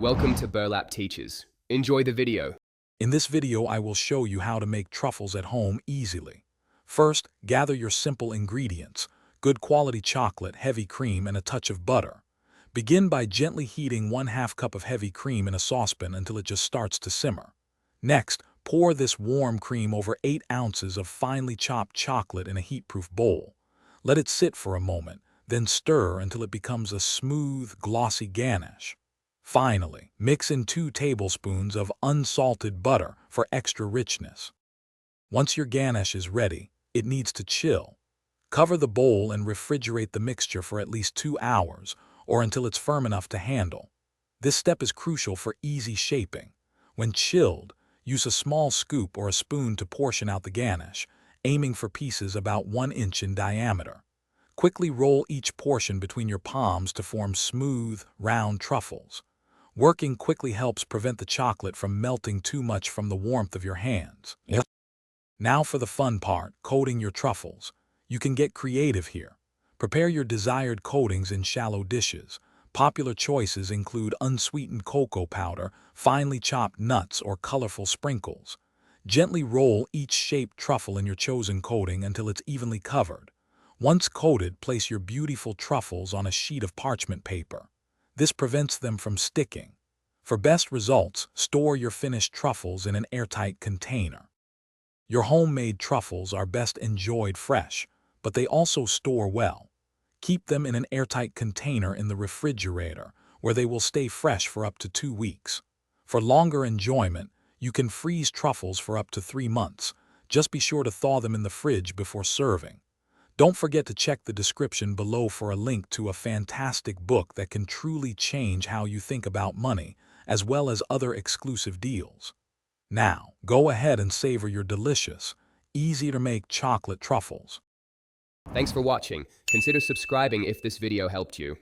Welcome to Burlap Teachers. Enjoy the video. In this video, I will show you how to make truffles at home easily. First, gather your simple ingredients: good quality chocolate, heavy cream, and a touch of butter. Begin by gently heating 1/2 cup of heavy cream in a saucepan until it just starts to simmer. Next, pour this warm cream over 8 ounces of finely chopped chocolate in a heat-proof bowl. Let it sit for a moment, then stir until it becomes a smooth, glossy ganache. Finally, mix in 2 tablespoons of unsalted butter for extra richness. Once your ganache is ready, it needs to chill. Cover the bowl and refrigerate the mixture for at least 2 hours, or until it's firm enough to handle. This step is crucial for easy shaping. When chilled, use a small scoop or a spoon to portion out the ganache, aiming for pieces about 1 inch in diameter. Quickly roll each portion between your palms to form smooth, round truffles. Working quickly helps prevent the chocolate from melting too much from the warmth of your hands. Now for the fun part, coating your truffles. You can get creative here. Prepare your desired coatings in shallow dishes. Popular choices include unsweetened cocoa powder, finely chopped nuts, or colorful sprinkles. Gently roll each shaped truffle in your chosen coating until it's evenly covered. Once coated, place your beautiful truffles on a sheet of parchment paper. This prevents them from sticking. For best results, store your finished truffles in an airtight container. Your homemade truffles are best enjoyed fresh, but they also store well. Keep them in an airtight container in the refrigerator, where they will stay fresh for up to 2 weeks. For longer enjoyment, you can freeze truffles for up to 3 months. Just be sure to thaw them in the fridge before serving. Don't forget to check the description below for a link to a fantastic book that can truly change how you think about money, as well as other exclusive deals. Now, go ahead and savor your delicious, easy-to-make chocolate truffles. Thanks for watching. Consider subscribing if this video helped you.